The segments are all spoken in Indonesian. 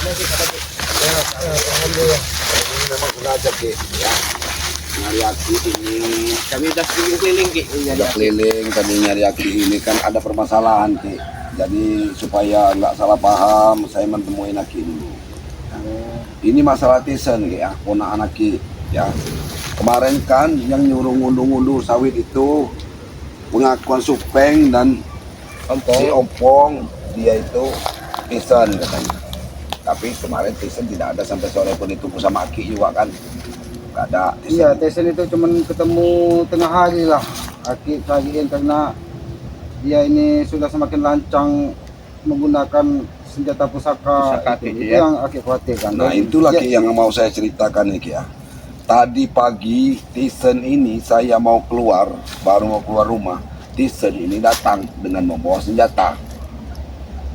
Alhamdulillah. Ini memang sengaja Ki, ya. Nyari Aki ini. Kami udah keliling Ki. Udah keliling tadi nyari Aki ini kan ada permasalahan Ki. Jadi supaya nggak salah paham, saya menemuin Aki dulu. Ini masalah Tisen Ki, ya, ponakan Aki, ya. Kemarin kan yang nyuruh ngunduh-ngunduh sawit itu pengakuan Supeng dan si Ompong, dia itu Tisen katanya. Tapi kemarin Tisen tidak ada sampai sore pun itu sama Aki juga kan. Gak ada. Iya, Tesen itu cuman ketemu tengah hari lah. Aki kagiin karena dia ini sudah semakin lancang menggunakan senjata pusaka itu ya. yang Aki khawatirkan. Nah itulah Ki yang mau saya ceritakan nih Ki, ya. Tadi pagi Tisen ini saya mau keluar, baru mau keluar rumah. Tisen ini datang dengan membawa senjata.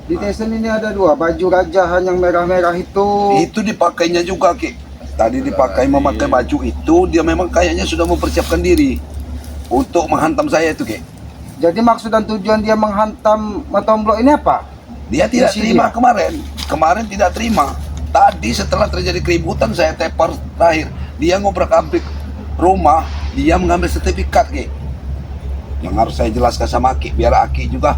Di Tesen ini ada dua baju rajahan yang merah-merah itu. Itu dipakainya juga Ki. Tadi dipakai memakai baju itu, dia memang kayaknya sudah mempersiapkan diri untuk menghantam saya itu Ki. Jadi maksud dan tujuan dia menghantam Matomblok ini apa? Dia tidak Misi terima dia. kemarin tidak terima. Tadi setelah terjadi keributan saya tepar terakhir. Dia ngobrak-abrik rumah, dia mengambil sertifikat Ki. Yang harus saya jelaskan sama Aki, biar Aki juga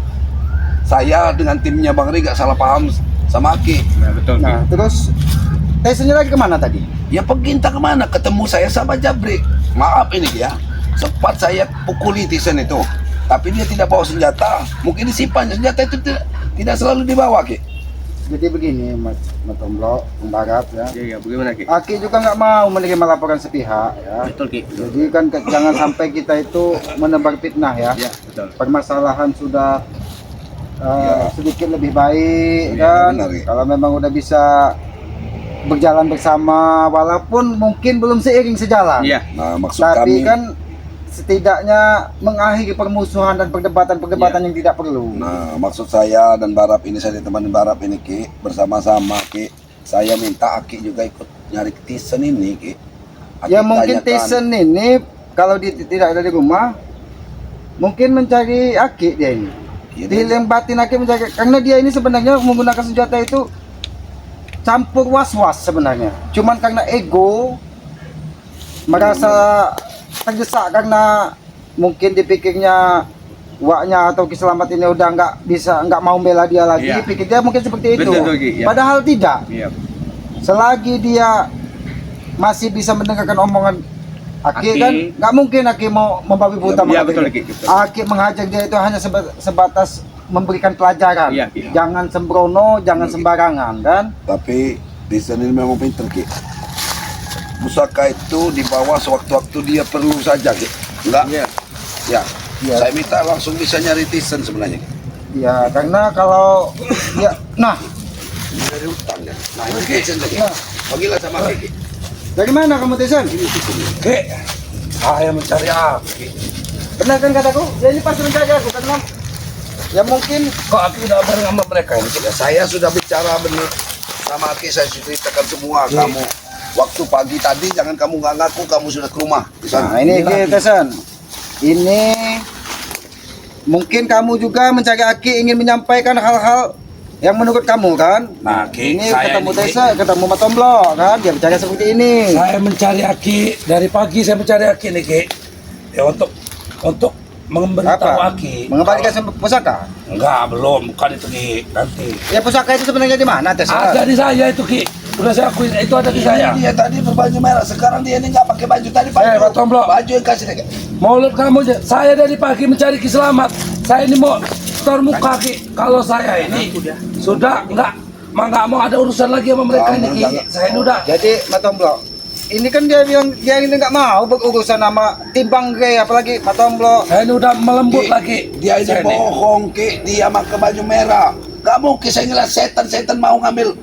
saya dengan timnya Bang Ri gak salah paham sama Aki. Nah, betul. Nah, terus Tesennya lagi kemana tadi? Ya pergi entah kemana, ketemu saya sama Jabrik. Maaf ini ya, sempat saya pukuli Tisen itu. Tapi dia tidak bawa senjata, mungkin disimpan. Senjata itu tidak selalu dibawa Ki. Jadi begini Mas Matomblok, Barat ya. Iya, bagaimana Ki? Aki juga nggak mau menerima laporan sepihak ya. Betul Ki. Jadi kan jangan sampai kita itu menebar fitnah ya. Iya, betul. Permasalahan sudah sedikit lebih baik Iya, kan. benar, ya. Kalau memang udah bisa berjalan bersama, walaupun mungkin belum seiring sejalan. Iya. Nah maksud Tapi kami, kan setidaknya mengakhiri permusuhan dan perdebatan-perdebatan yang tidak perlu. nah maksud saya dan Barap ini, saya ditemani Barap ini Ki, bersama-sama Ki. Saya minta Aki juga ikut nyari Tisen ini Ki. Aki Ya mungkin tanyakan. Tisen ini kalau tidak ada di rumah, mungkin mencari Aki dia ini. Iya, Dilembatin Aki mencari, karena dia ini sebenarnya menggunakan senjata itu campur was-was sebenarnya. Cuman karena ego merasa terdesak karena mungkin dipikirnya waknya atau Kiselamat ini udah nggak mau bela dia lagi. Iya. Pikir dia mungkin seperti itu. Betul, Ki, ya. Padahal tidak. Iya. Selagi dia masih bisa mendengarkan omongan Aki, kan nggak mungkin Aki mau membabi buta Iya, menghadapi betul, dia. Ki, betul. Aki menghajar dia itu hanya sebatas memberikan pelajaran. Iya, iya. Jangan sembrono, jangan sembarangan kan. Tapi Tisen ini memang pinter Ki. Pusaka itu dibawa sewaktu-waktu dia perlu saja Ki. Enggak? Iya. Ya. Iya. Saya minta langsung bisa nyari Tisen sebenarnya Ki. Ya karena kalau ya nah Ini dari hutan ya. Nah ini Tisen Ki. Nah. Panggillah sama Ki. dari mana kamu Tesen? Ki, saya mencari Aki. Benar kan kataku? Ya ini pasti mencari aku karena ya mungkin Kok Aki udah bareng sama mereka ini? Ya, saya sudah bicara benar sama Aki, saya ceritakan semua. Kamu waktu pagi tadi jangan kamu nggak ngaku kamu sudah ke rumah. Di sana. nah ini Ki Tesen. Ini mungkin kamu juga mencari Aki ingin menyampaikan hal-hal yang menurut kamu kan? Nah, Ki, Ini saya ketemu ini- Tesen, ketemu Matomblok kan? Dia bicara seperti ini. Saya mencari Aki dari pagi, saya mencari Aki nih Ki. Ya untuk memberitahu Aki. Mengembalikan pusaka? Enggak, belum, bukan itu Ki. Nanti. Ya pusaka itu sebenarnya di mana Tesen? Ada di saya itu Ki. Udah saya akui itu ada di saya. Dia tadi berbaju merah, sekarang dia ini nggak pakai baju tadi baju. Pak Tomblok. Baju yang kasih dia. Mulut kamu, saya dari pagi mencari Ki Selamat. Saya ini mau termuka Ki. Kalau saya ini sudah nggak mau ada urusan lagi sama mereka ini Ki. Saya ini udah. Jadi Matomblok, ini kan dia bilang dia ini nggak mau berurusan sama Timbang Gay, apalagi Matomblok. Saya ini udah melembut Ki, lagi. Dia ini Saya bohong Ki, dia pakai baju merah. Gak mungkin saya ngeliat setan mau ngambil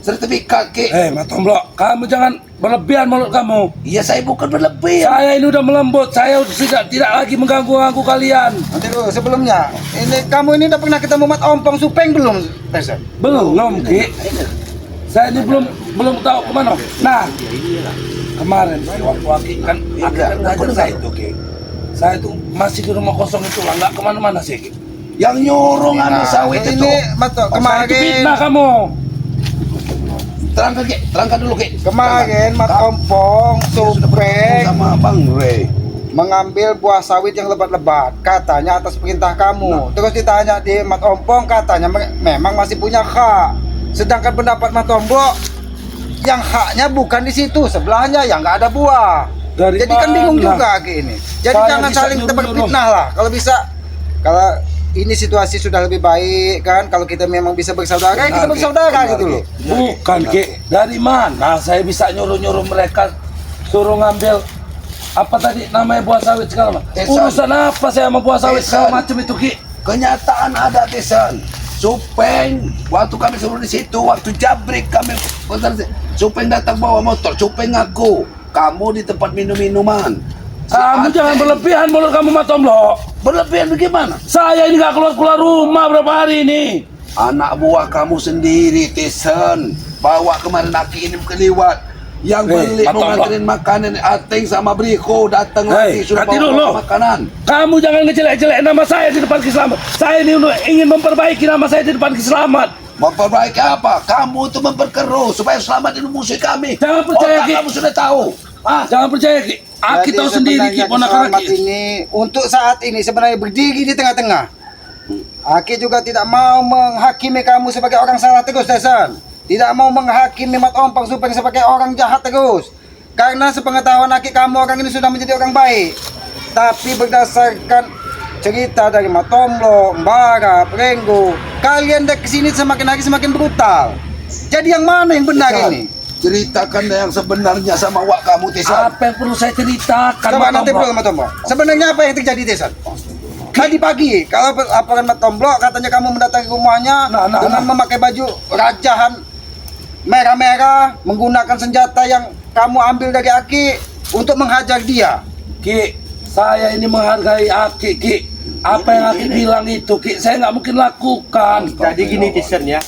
sertifikat Ki. Mas Tomblok, kamu jangan berlebihan mulut kamu. Iya saya bukan berlebih. Saya ini udah melembut, saya sudah tidak lagi mengganggu kalian. Nanti dulu sebelumnya, ini kamu ini udah pernah ketemu Mat Ompong Supeng belum, Tesen? Belum Ki. Saya ini belum tahu kemana. Nah, kemarin waktu Aki kan ada saya itu Ki. Saya itu masih di rumah kosong itu lah, nggak kemana-mana sih Ki. Yang nyuruh ngambil sawit itu. Ini Mat Itu kemarin fitnah kamu. terangkan Ki, terangkan dulu Ki. Kemarin Mat Terangkan. Ompong Dia sudah bertemu Supeng sama Bang Ray. mengambil buah sawit yang lebat-lebat, katanya atas perintah kamu. Terus ditanya di Mat Ompong, katanya memang masih punya hak. Sedangkan pendapat Mat Ompong, yang haknya bukan di situ, sebelahnya yang nggak ada buah. Dari Jadi kan bingung mana? juga kayak ini. Jadi Saya jangan bisa saling nyuruh-nyuruh. berfitnah lah. Kalau bisa, kalau ini situasi sudah lebih baik kan, kalau kita memang bisa bersaudara, Benar, kita Ki. bersaudara Benar, gitu Ki. loh. Bukan Ki, dari mana saya bisa nyuruh-nyuruh mereka suruh ngambil apa tadi namanya buah sawit segala macam. Tesan. Urusan apa saya sama buah sawit segala Tesan. macam itu Ki? Kenyataan ada Tesan. Supeng, waktu kami suruh di situ, waktu jabrik kami, Supeng datang bawa motor, Supeng ngaku, kamu di tempat minum-minuman. Si Kamu Ateng, jangan berlebihan mulut kamu Matomblo. berlebihan bagaimana? Saya ini nggak keluar rumah berapa hari ini. Anak buah kamu sendiri, Tesan, bawa kemarin Aki ini keliwat. Yang beli mau Matomblo. nganterin makanan, Ateng sama Briko datang Hei, lagi, sudah hati bawa dulu. makanan. Kamu jangan ngejelek-jelek nama saya di depan Kiselamat. Saya ini ingin memperbaiki nama saya di depan Kiselamat. Memperbaiki apa? Kamu itu memperkeruh supaya selamat dari musuh kami. Jangan percaya, Otak Ki. kamu sudah tahu. Ah, Jangan percaya Ki. Aki Jadi tahu sendiri Ki, sebenarnya ponakan Kiselamat Aki. ini untuk saat ini sebenarnya berdiri di tengah-tengah. Aki juga tidak mau menghakimi kamu sebagai orang salah terus, Tesan. Tidak mau menghakimi Mat Ompong Supeng sebagai orang jahat terus. Karena sepengetahuan Aki, kamu orang ini sudah menjadi orang baik. Tapi berdasarkan cerita dari Matomblo, Mbara, Prenggo, kalian dari kesini semakin hari semakin brutal. Jadi yang mana yang benar Tesan, ini? ceritakan yang sebenarnya sama wak kamu, Tesan. Apa yang perlu saya ceritakan Coba nanti Matomblo? dulu Matomblo. Sebenarnya apa yang terjadi, Tesan? Tadi pagi, kalau laporan Matomblo katanya kamu mendatangi rumahnya dengan memakai baju rajahan merah-merah, menggunakan senjata yang kamu ambil dari Aki untuk menghajar dia. Ki, saya ini menghargai Aki Ki. Apa yang Aki bilang itu Ki, saya nggak mungkin lakukan. Jadi gini Tisen ya.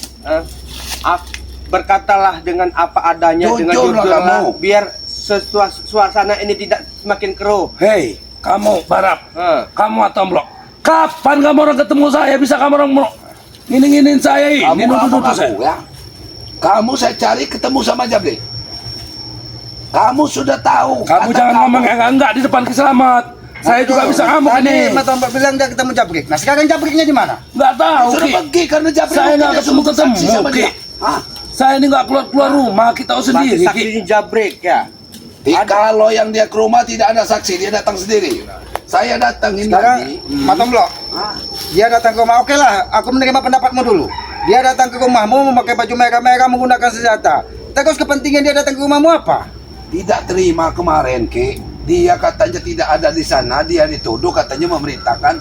Berkatalah dengan apa adanya, dengan Jujurlah jujurlah, kamu. biar suasana ini tidak semakin keruh. Hei, kamu Barap, Eh. kamu Matomblo. Kapan kamu orang ketemu saya? Bisa kamu orang nginin saya ini, Kamu nuduh-nuduh ngaku saya. ya. Kamu saya cari ketemu sama Jabrik. Kamu sudah tahu. Kamu kata jangan kamu. ngomong yang enggak di depan Kiselamat. Saya juga bisa ngamuk Tadi ini. Matomblo bilang dia ketemu Jabrik. Nah sekarang Jabriknya di mana? Nggak tahu Sudah Ki. pergi karena Jabrik Saya mungkin nggak dia suruh ketemu-ketemu, bersaksi sama Ki. dia. Hah? Saya ini nggak keluar rumah, kita tahu sendiri Ki. Saksinya Jabrik ya. Kalau yang dia ke rumah tidak ada saksi, dia datang sendiri. Saya datang ini Sekarang lagi. Matomblo, Hah? dia datang ke rumah. Oke lah, aku menerima pendapatmu dulu. Dia datang ke rumahmu memakai baju merah-merah, menggunakan senjata. Terus kepentingan dia datang ke rumahmu apa? Tidak terima kemarin, Ki. Dia katanya tidak ada di sana, dia dituduh katanya memerintahkan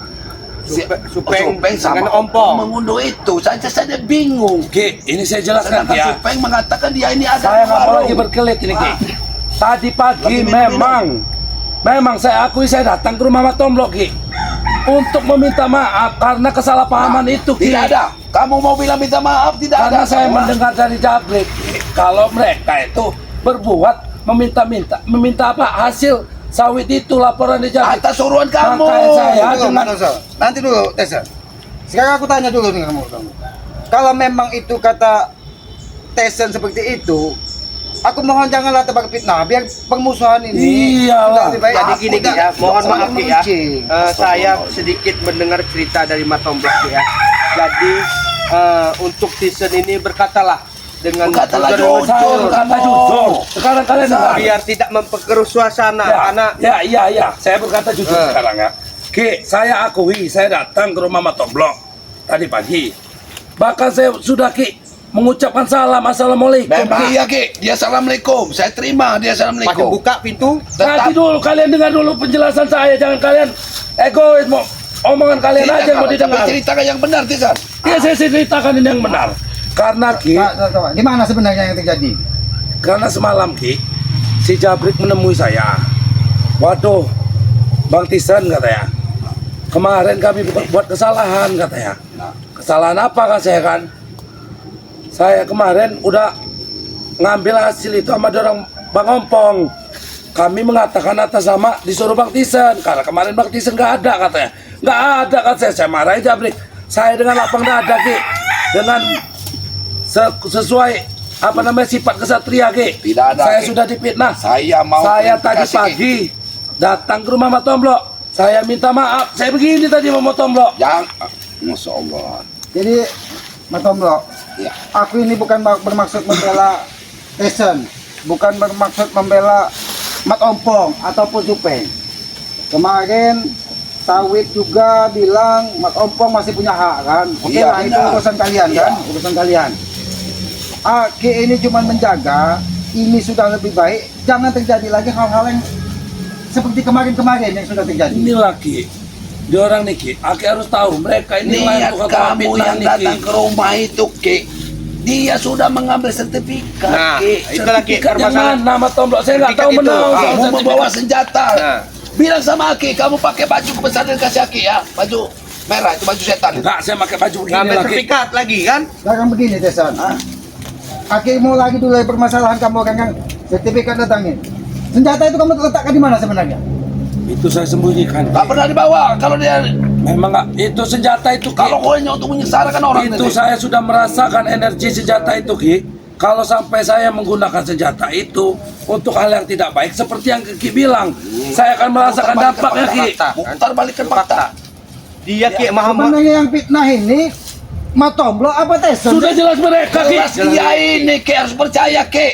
Supeng sama dengan Ompong. mengunduh itu. Saja bingung. Ki, ini saya jelaskan Sedangkan ya. Supeng mengatakan dia ini ada Saya di nggak mau warung. lagi berkelit ini Ki. Ah. Tadi pagi Lagi minum-minum. memang saya akui saya datang ke rumah Matomblo Ki. Untuk meminta maaf karena kesalahpahaman itu Ki. Tidak ada. Kamu mau bilang minta maaf, tidak Karena ada. saya Semua. mendengar dari Jabrik kalau mereka itu berbuat meminta apa hasil sawit itu laporan di Jabrik. Atas suruhan kamu. Makanya saya Tunggu, dengan Manoso. Nanti dulu, Tessa. Sekarang aku tanya dulu nih kamu. Kalau memang itu kata Tesan seperti itu, aku mohon janganlah tebar fitnah, biar permusuhan ini Iyalah. sudah lebih baik. Jadi gini Ki ya, mohon maaf Ki ya. Mengunci. Saya sedikit mendengar cerita dari Matomblo Ki ya. Jadi untuk Tisen ini berkatalah dengan Berkatalah jujur, jujur. saya berkata jujur. Sekarang kalian dengar. biar tidak memperkeruh suasana karena Ya, saya berkata jujur sekarang ya. Ki, saya akui saya datang ke rumah Matomblo tadi pagi. Bahkan saya sudah Ki mengucapkan salam, assalamualaikum. Memang Ki. iya, Ki. Dia assalamualaikum. Saya terima dia pada assalamualaikum. buka pintu. Tetap. Nanti dulu kalian dengar dulu penjelasan saya, jangan kalian egois mau omongan kalian aja yang mau didengar. Ceritakan yang benar, Tisan. Ya saya ceritakan ini yang benar. Karena Ki, Gimana sebenarnya yang terjadi? karena semalam Ki, si Jabrik menemui saya. Waduh, Bang Tisan katanya. Kemarin kami buat kesalahan katanya. Kesalahan apa kan saya kan? Saya kemarin udah ngambil hasil itu sama orang Bang Ompong. Kami mengatakan atas nama disuruh Bang Tisan. Karena kemarin Bang Tisan nggak ada katanya. Nggak ada kan saya marahin Jabrik. Saya dengan lapang dada Ki. Dengan sesuai apa namanya sifat kesatria Ki. Tidak ada, Saya Ki. sudah dipitnah. Saya mau Saya tadi klarifikasi, Ki. pagi datang ke rumah Matomblo. Saya minta maaf. Saya begini tadi sama Matomblo. Jangan, Masya Allah. Jadi Matomblo, Ya. aku ini bukan bermaksud membela Tyson, bukan bermaksud membela Mat Ompong ataupun Supeng. Kemarin Sawit juga bilang Mat Ompong masih punya hak kan? Oke Iya, lah, itu benar. urusan kalian Iya. kan, urusan kalian. Aki ini cuma menjaga, ini sudah lebih baik, jangan terjadi lagi hal-hal yang seperti kemarin-kemarin yang sudah terjadi. Inilah Ki. Dia orang nih Ki. Aki harus tahu mereka ini Niat lain kamu yang nih Ki. datang ke rumah itu, Ki. Dia sudah mengambil sertifikat, Nah, Ki. itulah Ki Sertifikat yang permasalahan. mana Matomblo? Saya nggak tahu Sertifikat itu, menang. soal Kamu sertifikat. membawa senjata. Nah. Bilang sama Aki, kamu pakai baju kebesaran kasih Aki ya. Baju merah, itu baju setan. Enggak, saya pakai baju begini Ngambil lagi. sertifikat lagi kan? Sekarang begini Tyson, Aki mau lagi dulu permasalahan kamu kan sertifikat datangin. Senjata itu kamu letakkan di mana sebenarnya? Itu saya sembunyikan. Gak pernah dibawa. Kalau dia, Memang nggak. Itu senjata itu Ki. kalau hanya untuk menyengsarakan orang Itu tadi. saya sudah merasakan energi senjata itu Ki. Kalau sampai saya menggunakan senjata itu untuk hal yang tidak baik seperti yang Ki bilang, saya akan merasakan dampaknya Ki. Mutar balikan fakta. Dia Ki Muhammad. Sebenarnya yang fitnah ini Matomblo apa Tyson? Sudah jelas mereka Ki. Jelas dia ini, Ki, harus percaya, Ki.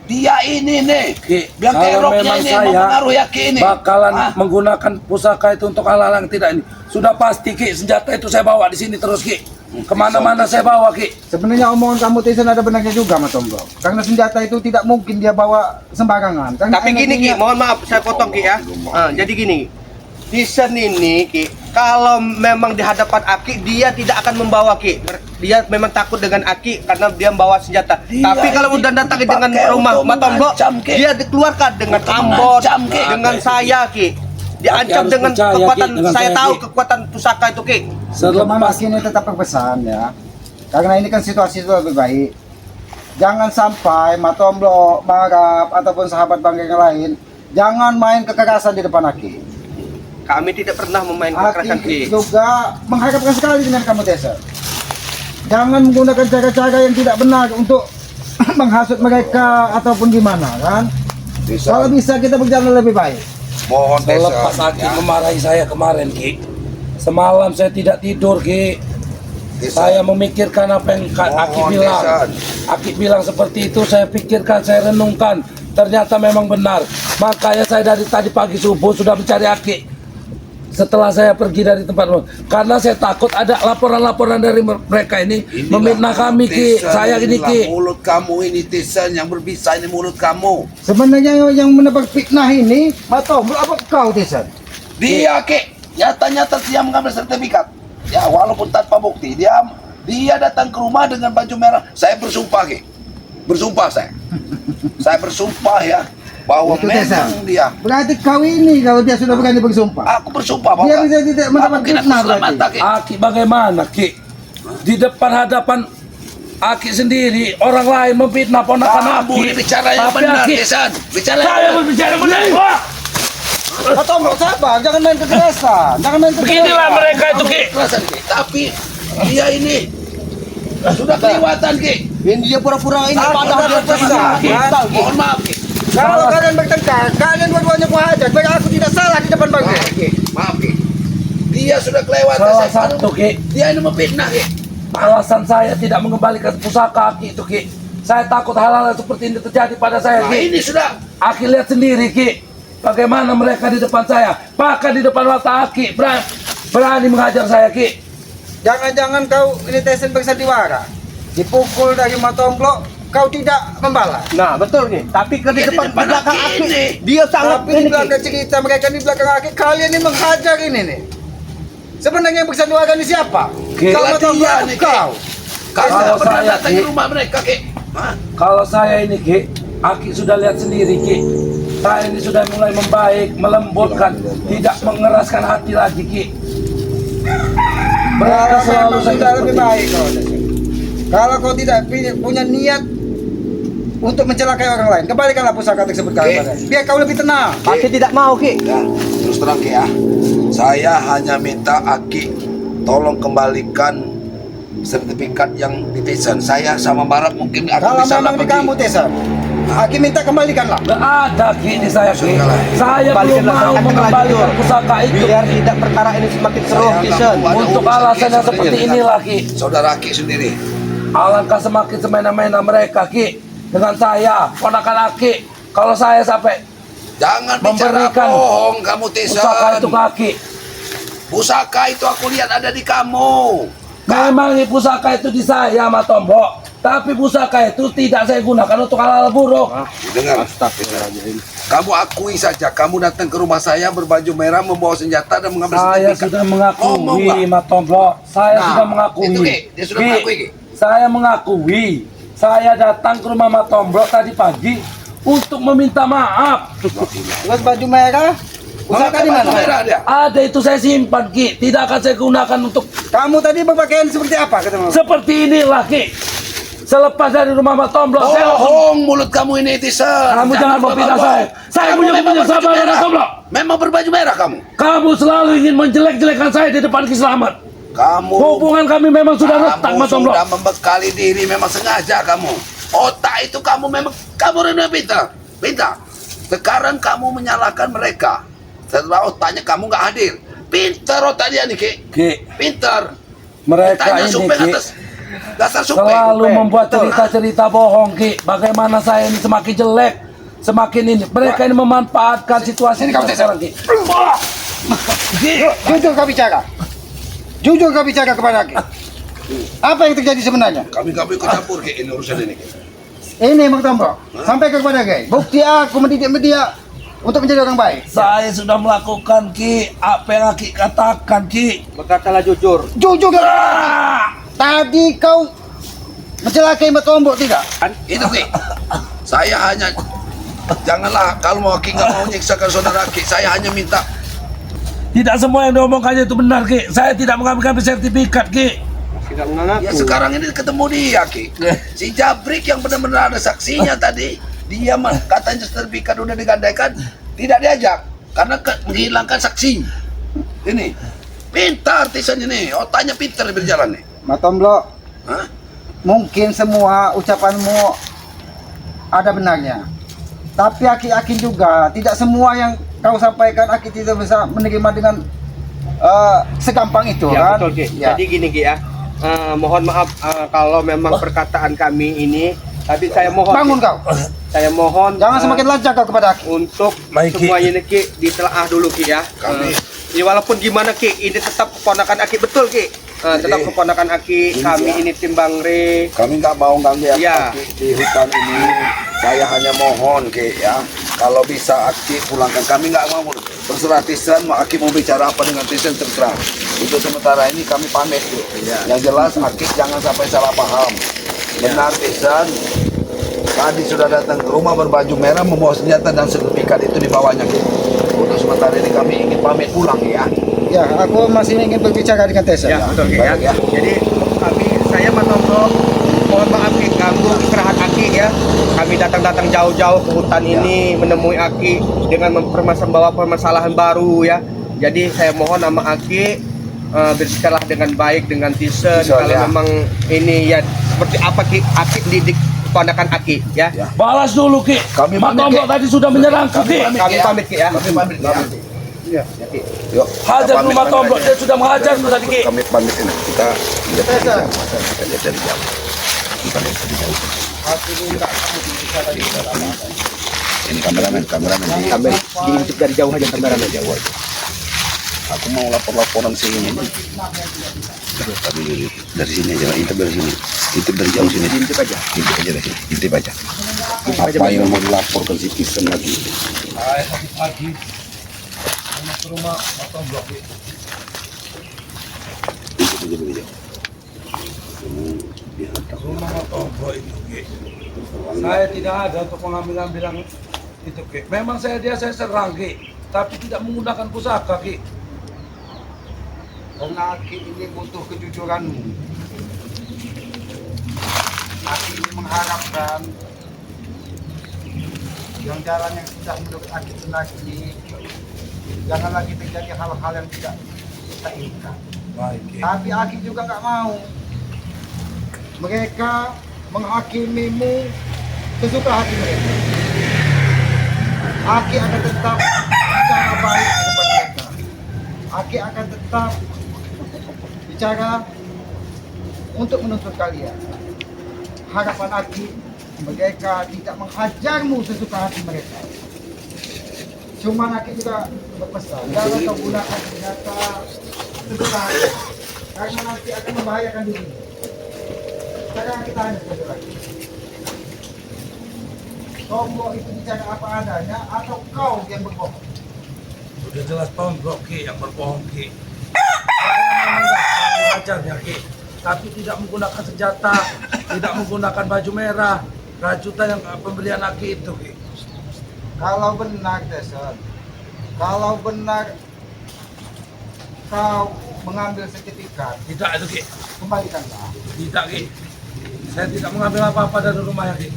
Dia ini nih. Ki, Biang kalau keroknya memang ini saya mempengaruhi ya, Ki ini. bakalan Ah. menggunakan pusaka itu untuk hal-hal yang tidak ini. Sudah pasti Ki, senjata itu saya bawa di sini terus Ki. Kemana-mana saya bawa Ki. Sebenarnya omongan kamu Tyson ada benarnya juga Matomblo. Karena senjata itu tidak mungkin dia bawa sembarangan. Karena Tapi gini Ki, energinya- mohon maaf saya potong Ki ya. Jadi gini, Tyson ini Ki, kalau memang di hadapan Aki dia tidak akan membawa Ki. Dia memang takut dengan Aki karena dia membawa senjata. Dia Tapi kalau ini udah datang dengan dipakai rumah untuk Matomblo, mengancam, Ki. dia dikeluarkan dengan Untuk ambon, mengancam, Ki. dengan saya Ki. Diancam harus dengan percaya, Ki, kekuatan, dengan saya saya, tahu Ki. kekuatan pusaka itu Ki. Cuman Selepas Aki ini tetap berpesan ya. Karena ini kan situasi itu lebih baik. Jangan sampai Matomblo, Marap ataupun sahabat bangga yang lain jangan main kekerasan di depan Aki. Kami tidak pernah memainkan kekerasan Ki. Aki juga mengharapkan sekali dengan kamu Tyson. Jangan menggunakan cara-cara yang tidak benar untuk menghasut mereka ataupun gimana kan. Kalau bisa kita berjalan lebih baik. Mohon selepas Tyson, Aki ya. memarahi saya kemarin Ki. Semalam saya tidak tidur Ki. Tyson. Saya memikirkan apa yang Aki Mohon, bilang. Tyson. Aki bilang seperti itu, saya pikirkan, saya renungkan. Ternyata memang benar. Makanya saya dari tadi pagi subuh sudah mencari Aki. Setelah saya pergi dari tempat rumah, karena saya takut ada laporan-laporan dari mereka ini Inilah memfitnah kami Ki. Tyson, Saya ini inilah Ki. mulut kamu ini Tyson yang berbisa ini mulut kamu. Sebenarnya yang menebar fitnah ini Matomblo apa kau Tyson? Dia, Ki, nyata-nyata dia mengambil sertifikat. Ya, walaupun tanpa bukti, dia datang ke rumah dengan baju merah. Saya bersumpah, Ki. Bersumpah saya. Saya bersumpah ya bahwa Itu, memang Tyson. dia. Berarti kau ini kalau dia sudah berani bersumpah. Aku bersumpah bahwa Dia bisa tidak mendapat mungkin aku fitnah selamat, berarti. Ki. Aki bagaimana Ki? Di depan hadapan Aki sendiri, orang lain memfitnah ponakan Kamu Aki. ini bicara yang Tapi benar, Aki, Tyson. Bicara saya yang benar. berbicara benar. Wah, Matomblo sabar, jangan main kekerasan. Jangan main kekerasan. beginilah mereka itu Ki. Kekerasan, Ki. Tapi dia ini sudah kelewatan, Ki. Ini dia pura-pura ini Aku padahal dia udah berpesan, Ki. kan? Mohon maaf, Ki. Kalau kalian bertengkar, kalian dua-duanya kuhajar. Biar aku tidak salah di depan bangga. Maaf, Ki. Maaf, Ki. Dia sudah kelewatan. Salah Saya satu Ki, Dia ini memfitnah, Ki. alasan saya tidak mengembalikan pusaka Aki itu Ki. Saya takut hal-hal seperti ini terjadi pada saya Nah, Ki. ini sudah. Aki lihat sendiri Ki, bagaimana mereka di depan saya, bahkan di depan mata Aki berani mengajar saya Ki. Jangan-jangan kau ini Tyson bersandiwara. Dipukul dari Matomblo, kau tidak membalas. Nah, betul nih. Tapi ke di Dia di depan depan di belakang Aki Aki, ini. dia sangat Tapi di ini Ki. belakang cerita mereka di belakang Aki, kalian ini menghajar ini nih. Sebenarnya yang bersandiwara ini siapa? Ki. Kau Dia Matomblo atau nih, Ki. kau? Kau Kalau tidak pernah saya, datang Ki. ke rumah mereka, Ki. Hah? Kalau saya ini Ki, Aki sudah lihat sendiri Ki. Saya ini sudah mulai membaik, melembutkan, tidak mengeraskan hati lagi Ki. Mereka Kalau selalu memang saja sudah lebih seperti baik kau Tyson. Kalau kau tidak punya niat untuk mencelakai orang lain, kembalikanlah pusaka tersebut ke Oke. mereka. Biar kau lebih tenang. Aki tidak mau Ki. Ya, terus terang, Ki, ya. Saya hanya minta Aki tolong kembalikan sertifikat yang ditesan. Saya sama Barat mungkin akan Kalau bisa memang di pergi. kamu Tesan, Aki minta kembalikanlah. Nggak ada Ki di saya Ki. Sudahlah. Saya belum Balikinlah, mau kan mengembalikan lanjut. pusaka itu Biar tidak perkara ini semakin Saya keruh, nggak Tison. mau ada untuk urusan alasan yang Ki seperti sebenarnya dengan inilah Ki. Saudara Ki sendiri. Alangkah semakin semena-mena mereka Ki dengan saya, ponakan Aki. Kalau saya sampai Jangan bicara memberikan bohong kamu Tesan. pusaka itu ke Aki, Pusaka itu aku lihat ada di kamu. memang pusaka itu di saya, Matombok. Tapi pusaka itu tidak saya gunakan untuk hal-hal buruk. Dengar. Kamu akui saja, kamu datang ke rumah saya berbaju merah, membawa senjata dan mengambil Saya sertifikat. sudah Ngomong mengakui, nggak? Matombok. Saya Nah, sudah mengakui. itu, Ki. Dia sudah mengakui, Ki. Saya mengakui. Saya datang ke rumah Matombok tadi pagi untuk meminta maaf. Terus baju merah, pusaka di mana? Merah dia. Ada itu saya simpan Ki, tidak akan saya gunakan untuk Kamu tadi berpakaian seperti apa ketemu? seperti inilah Ki. Selepas dari rumah Matombok, saya langsung. Bohong mulut kamu ini, Tesan. Kamu jangan memfitnah saya. Saya Kamu punya memang berbaju sahabat merah. Matombok. Memang berbaju merah kamu. Kamu selalu ingin menjelek-jelekan saya di depan Ki Slamet. Kamu Hubungan kami memang sudah retak, kamu Matombok. sudah membekali diri, memang sengaja kamu. Otak itu kamu memang kamu rendah pintar. Sekarang kamu menyalahkan mereka. Setelah otaknya kamu nggak hadir. Pintar otak dia nih, Ki. Ki, Pintar. mereka Tanya ini supeng Ki atas dasar supeng. selalu membuat cerita-cerita bohong Ki. Bagaimana saya ini semakin jelek, semakin ini. Mereka ini memanfaatkan situasi Ini kamu kita sekarang Ki. Ki, Jujur kau bicara. Jujur kau bicara kepada Aki. Apa yang terjadi sebenarnya? Kami nggak mau ikut campur, Ki, ini urusan ini, Ki. Ini Matombok, sampai kepada Ki. Bukti aku mendidik dia untuk menjadi orang baik. saya sudah melakukan Ki apa yang Ki katakan Ki. Berkatalah jujur. Jujur kau. Ah! Tadi kau mencelakai Matombok tidak? Itu, Ki. Saya hanya janganlah kalau mau Ki nggak mau menyiksakan saudara Ki. Saya hanya minta Tidak semua yang diomongkannya itu benar Ki. Saya tidak mengambil sertifikat Ki. Tidak mengaku. ya sekarang ini ketemu dia, Ki. Si Jabrik yang benar-benar ada saksinya tadi. Dia katanya sertifikat udah digandaikan, tidak diajak karena menghilangkan saksi. Ini pintar Tisan ini, otaknya pintar berjalan nih. Matombok, Hah? mungkin semua ucapanmu ada benarnya. Tapi Aki juga, tidak semua yang kau sampaikan Aki tidak bisa menerima dengan segampang itu Ya, kan? betul Ki. Ya. Jadi gini Ki ya. Mohon maaf kalau memang perkataan kami ini, tapi saya mohon. Bangun Ki. kau, Saya mohon. jangan semakin lancar kau kepada Aki. untuk Baik, Ki. semuanya ini Ki ditelaah dulu Ki ya. Kami- Ya walaupun gimana Ki, ini tetap keponakan Aki betul Ki. Tetap Jadi, keponakan Aki, ini kami ya. ini tim Bang Re. Kami nggak mau ganggu Ya. Aki di hutan ini. Saya hanya mohon, Ki, ya. Kalau bisa Aki pulangkan. Kami nggak mau berserah Tisan. Mau Aki mau bicara apa dengan Tisan terserah. Untuk sementara ini kami pamit, Ki. Yang jelas Aki jangan sampai salah paham. Benar Tisan. Tadi sudah datang ke rumah berbaju merah membawa senjata dan sertifikat itu dibawanya, Ki. Untuk sementara ini kami ingin pamit pulang, ya. Ya, aku masih ingin berbicara dengan Tessa. Ya, betul Ki ya. Baik, ya. Jadi saya Matombok, mohon maaf Ki ganggu istirahat Aki ya. Kami datang jauh-jauh ke hutan ini menemui Aki dengan membawa permasalahan baru ya. Jadi saya mohon sama Aki berbicaralah dengan baik dengan Tison. Tison, Kalau ya. memang ini ya seperti apa Ki Aki didik keponakan Aki ya. Ya. Balas dulu Ki. Kami pamit, Matombok Ki. tadi sudah menyerangku Ki. Kami pamit Ki ya. Kami pamit, ya. Ya. Yuk. Hajar kita rumah pamit, Tombok, pamit dia aja. sudah mengajarku tadi Ki. Kami pamit ini. Kita lihat dari jauh. Kita lihat dari jauh. Kita lihat dari jauh. Ini kameramen di Kami diintip dari jauh aja kameramen. jauh aja. Aku mau lapor-laporan sini. Tapi dari sini aja, intip dari sini. Intip dari jauh sini. Diintip aja. Intip aja dari sini. Intip aja. Apa yang mau dilaporkan si Kristen lagi? Pagi. Ke rumah Matombok Ki. Intip aja dari jauh. Biar tak Rumah Matombok itu Ki. Saya tidak ada untuk mengambil-ambil itu Ki. Memang saya serang Ki, tapi tidak menggunakan pusaka Ki. Karena Aki ini butuh kejujuranmu. Aki ini mengharapkan yang jalan yang sudah menurut Aki benar ini jangan lagi terjadi hal-hal yang tidak kita inginkan. Baik Ki. Tapi Aki juga nggak mau mereka menghakimimu sesuka hati mereka. Aki akan tetap bicara baik kepada mereka. Aki akan tetap bicara untuk menuntut kalian. Harapan Aki, mereka tidak menghajarmu sesuka hati mereka. Cuma Aki juga berpesan, jangan kau gunakan senjata sesuka hati, karena nanti akan membahayakan dirimu. Sekarang kita hanya satu lagi. Tombok itu bicara apa adanya atau kau yang berbohong? Sudah jelas Tombok Ki yang berbohong Ki. Saya memang ajarnya Ki, tapi tidak menggunakan senjata, tidak menggunakan baju merah, rajutan yang pemberian Aki itu Ki. Kalau benar Deson, kalau benar kau mengambil sertifikat, Tidak itu Ki, kembalikanlah. tidak Ki. Saya tidak mengambil apa-apa dari rumah ya Ki.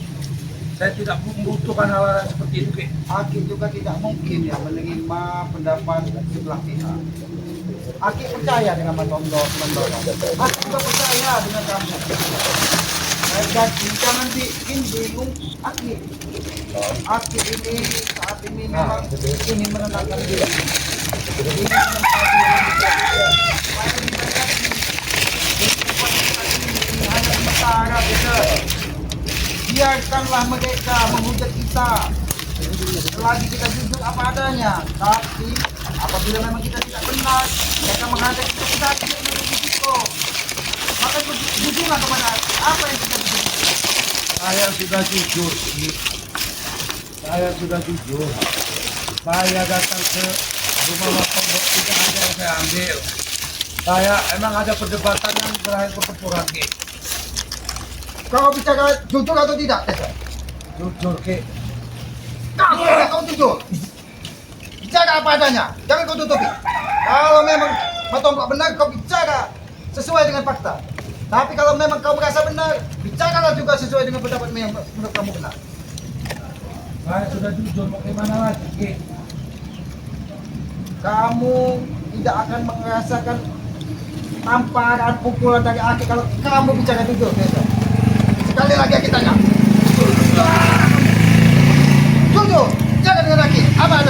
Saya tidak membutuhkan hal-hal seperti itu Ki. Aki juga tidak mungkin ya menerima pendapat sebelah pihak. Aki percaya dengan Mas Tondo, Aki juga percaya dengan kamu. Jadi jangan bikin bingung Aki. Aki ini saat ini memang ingin menenangkan diri. Ingin menenangkan diri. Ini hanya sementara, betul. Biarkanlah mereka menghujat kita. Selagi kita jujur apa adanya. Tapi apabila memang kita tidak benar, mereka menghadap kita tidak memiliki risiko. Maka jujurlah kepada apa yang kita jujur. Saya sudah jujur Ki. Saya sudah jujur. Saya datang ke rumah Mas Tombok, tidak ada yang saya ambil. Saya emang ada perdebatan yang berakhir pertempuran Ki. Kau bicara jujur atau tidak, Tessa? Jujur Ki. Kau jujur. Bicara apa adanya, jangan kau tutupi. Kalau memang Matombak benar, kau bicara sesuai dengan fakta. Tapi kalau memang kau merasa benar, bicaralah juga sesuai dengan pendapatmu yang menurut kamu benar. Saya sudah jujur, bagaimana lagi Ki? Kamu tidak akan merasakan tamparan pukulan dari Aki kalau kamu bicara jujur, Tessa. Sekali lagi Aki tanya. Jujur, jangan dengan Aki. Apa ada?